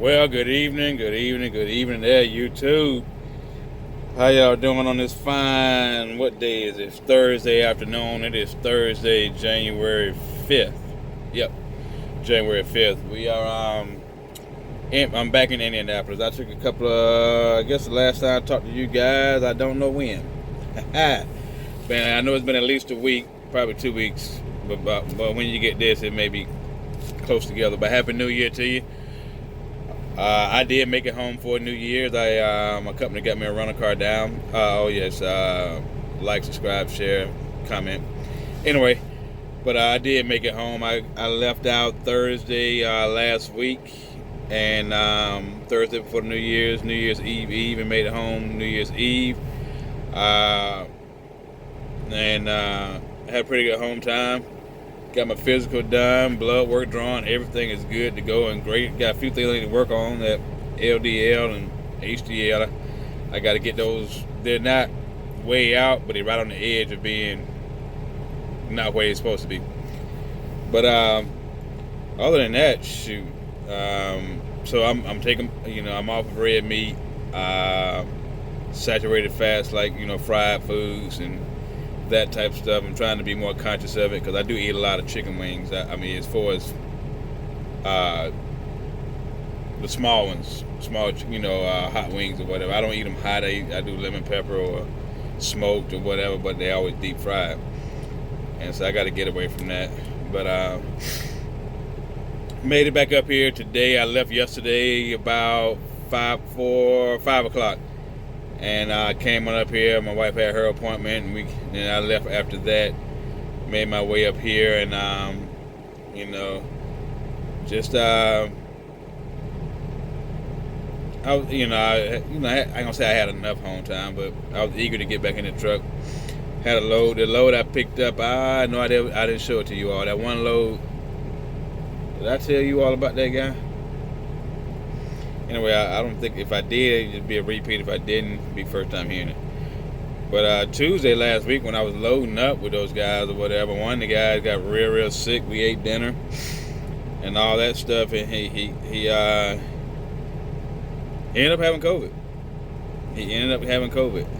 Well, good evening there, YouTube. How y'all doing on this fine, what day is it? It's Thursday afternoon. It is Thursday, January 5th. Yep, January 5th. I'm back in Indianapolis. I took a couple of, I guess the last time I talked to you guys, I don't know when. Man, I know it's been at least a week, probably 2 weeks, but when you get this, it may be close together. But Happy New Year to you. I did make it home for New Year's. My company got me a rental car down. Oh yes, like, subscribe, share, comment. Anyway, but I did make it home. I left out Thursday last week, and Thursday before New Year's Eve, and made it home New Year's Eve. And had a pretty good home time. Got my physical done, blood work drawn, everything is good to go and great. Got a few things I need to work on, that LDL and HDL. I got to get those. They're not way out, but they're right on the edge of being not where they're supposed to be. But other than that, shoot. So I'm taking, I'm off of red meat, saturated fats, like, fried foods and that type of stuff. I'm trying to be more conscious of it because I do eat a lot of chicken wings. I mean, as far as the small ones, hot wings or whatever. I don't eat them hot. I do lemon pepper or smoked or whatever, but they always deep fried, and so I got to get away from that. But made it back up here today. I left yesterday about 5 o'clock. And I came on up here. My wife had her appointment, and I left after that. Made my way up here, and just I was, I ain't gonna say I had enough home time, but I was eager to get back in the truck. Had a load. The load I picked up, I didn't show it to you all. That one load. Did I tell you all about that guy? Anyway, I don't think, if I did, it'd be a repeat. If I didn't, it'd be first time hearing it. But Tuesday last week, when I was loading up with those guys or whatever, one of the guys got real sick. We ate dinner and all that stuff, and he ended up having COVID.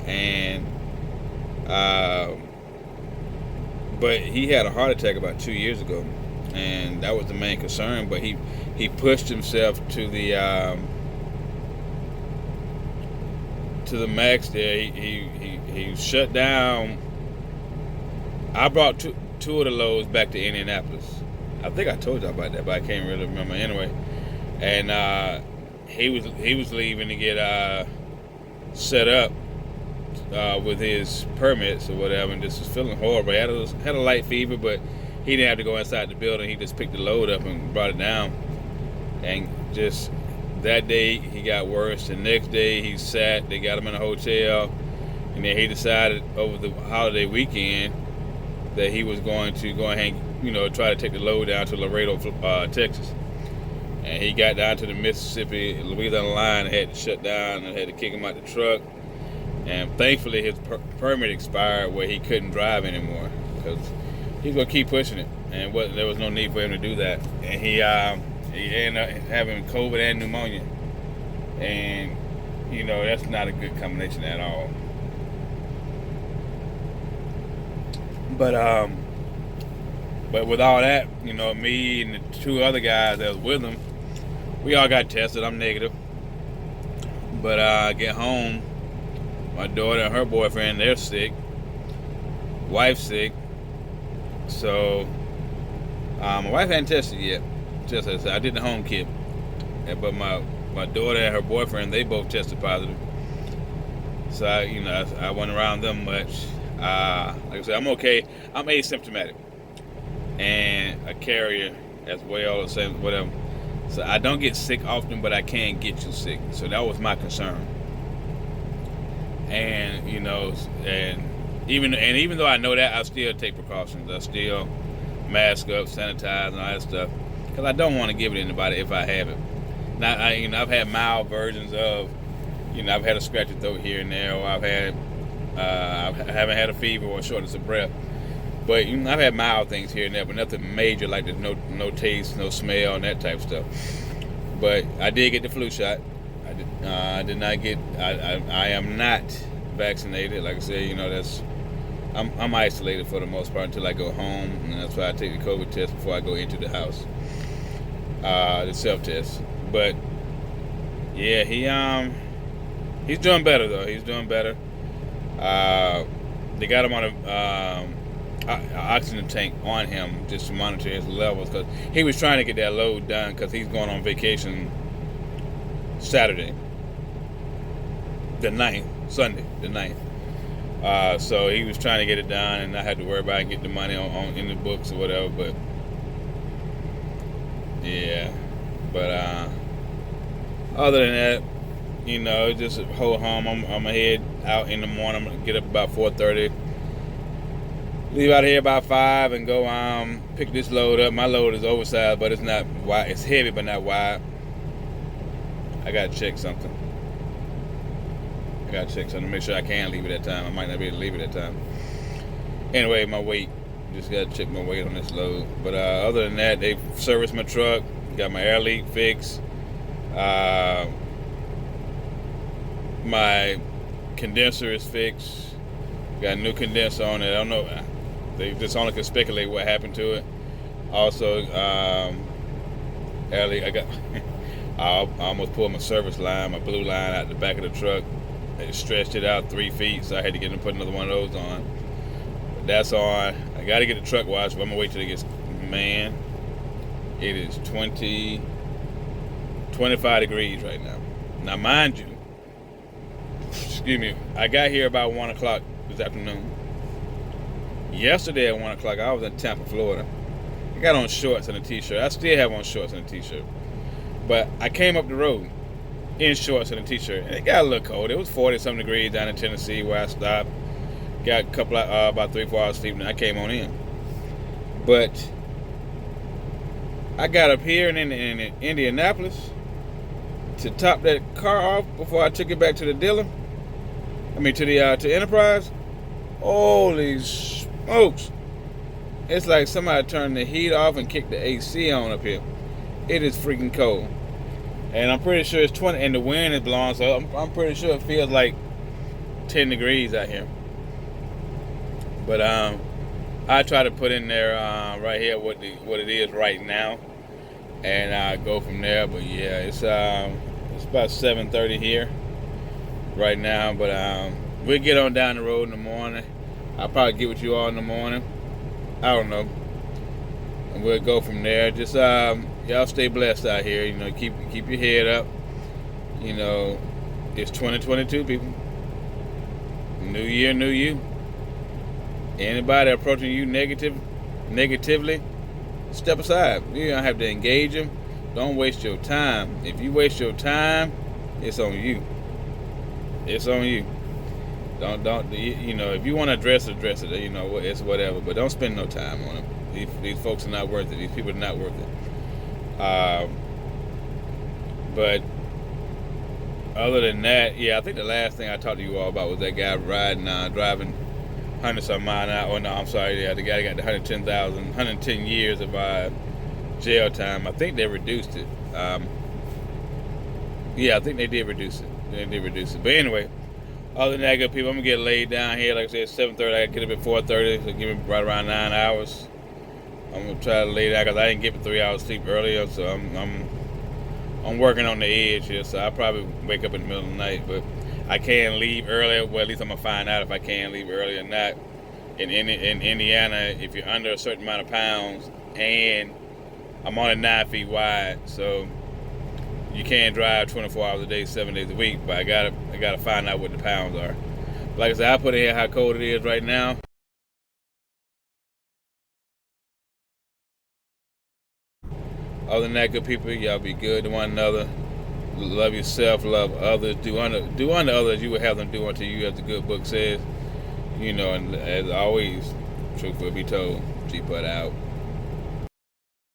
And but he had a heart attack about 2 years ago, and that was the main concern. But he pushed himself to the max there. He shut down. I brought two of the loads back to Indianapolis. I think I told you about that, but I can't really remember. Anyway, and he was leaving to get set up with his permits or whatever, and just was feeling horrible. He had a light fever, but he didn't have to go inside the building. He just picked the load up and brought it down, and just that day he got worse. The next day he sat. They got him in a hotel, and then he decided over the holiday weekend that he was going to go ahead and try to take the load down to Laredo, Texas. And he got down to the Mississippi Louisiana line and had to shut down and had to kick him out the truck. And thankfully his permit expired where he couldn't drive anymore, because he's gonna keep pushing it, and there was no need for him to do that. And he ended up having COVID and pneumonia, and that's not a good combination at all. But with all that, me and the two other guys that was with him, we all got tested. I'm negative. But I get home, my daughter and her boyfriend, they're sick. Wife's sick. So my wife hadn't tested yet. Just as I did the home kit, but my daughter and her boyfriend, they both tested positive. So I wasn't around them much. Like I said, I'm okay. I'm asymptomatic and a carrier as well, the same whatever. So I don't get sick often, but I can get you sick. So that was my concern. And even though I know that, I still take precautions. I still mask up, sanitize, and all that stuff, because I don't want to give it to anybody if I have it. Now, I've had mild versions of, I've had a scratchy throat here and there, or I haven't had a fever or shortness of breath. But I've had mild things here and there, but nothing major like there's no taste, no smell, and that type of stuff. But I did get the flu shot. I did not get. I am not vaccinated. Like I said, I'm isolated for the most part until I go home, and that's why I take the COVID test before I go into the house. The self test. But yeah, he's doing better though. He's doing better. They got him on a oxygen tank on him just to monitor his levels, because he was trying to get that load done because he's going on vacation Saturday, Sunday the 9th. So he was trying to get it done, and I had to worry about getting the money on in the books or whatever. But yeah, but other than that, just hold home. I'm gonna head out in the morning. I'm gonna get up about 4:30. Leave out here about 5 and go pick this load up. My load is oversized, but it's not wide. It's heavy, but not wide. I gotta check something. Make sure I can leave it at time. I might not be able to leave it at time. Anyway, my weight. Just gotta check my weight on this load. But other than that, they serviced my truck. Got my air leak fixed. My condenser is fixed. Got a new condenser on it. I don't know. They just only can speculate what happened to it. Also, air leak. I almost pulled my service line, my blue line, out the back of the truck. They stretched it out 3 feet, so I had to get them put another one of those on. But that's on. I got to get the truck washed, but I'm gonna wait till it gets. Man, it is 25 degrees right now. Now, mind you, excuse me, I got here about 1 o'clock this afternoon. Yesterday at 1 o'clock, I was in Tampa, Florida. I got on shorts and a t-shirt. I still have on shorts and a t-shirt. But I came up the road in shorts and a t-shirt, and it got a little cold. It was 40-something degrees down in Tennessee where I stopped. Got a couple of, about 3-4 hours sleep, and I came on in. But I got up here in Indianapolis to top that car off before I took it back to the dealer. To Enterprise. Holy smokes. It's like somebody turned the heat off and kicked the AC on up here. It is freaking cold. And I'm pretty sure it's 20, and the wind is blowing, so I'm pretty sure it feels like 10 degrees out here. But I try to put in there right here what it is right now, and go from there. But yeah, it's about 7:30 here right now. But we'll get on down the road in the morning. I'll probably get with you all in the morning. I don't know. And we'll go from there. Just y'all stay blessed out here. Keep your head up. It's 2022, people. New year, new you. Anybody approaching you negatively, step aside. You don't have to engage them. Don't waste your time. If you waste your time, it's on you. It's on you. Don't if you want to address it, it's whatever. But don't spend no time on them. These folks are not worth it. These people are not worth it. But other than that, yeah, I think the last thing I talked to you all about was that guy driving 100-some mile an hour. Oh, no, I'm sorry. Yeah, the guy got the 110 years of jail time. I think they reduced it. Yeah, I think they did reduce it. But anyway, other than that, good people, I'm going to get laid down here. Like I said, 7:30. I got to get up at 4:30, so give me right around 9 hours. I'm going to try to lay down because I didn't get 3 hours sleep earlier, so I'm working on the edge here, so I'll probably wake up in the middle of the night. But I can leave earlier. Well, at least I'm going to find out if I can leave early or not. In Indiana, if you're under a certain amount of pounds, and I'm only 9 feet wide, so you can't drive 24 hours a day, 7 days a week. But I gotta find out what the pounds are. Like I said, I put in here how cold it is right now. Other than that, good people, y'all be good to one another. Love yourself, love others. Do unto others you would have them do unto you, as the good book says. And as always, truth will be told. G-Put out.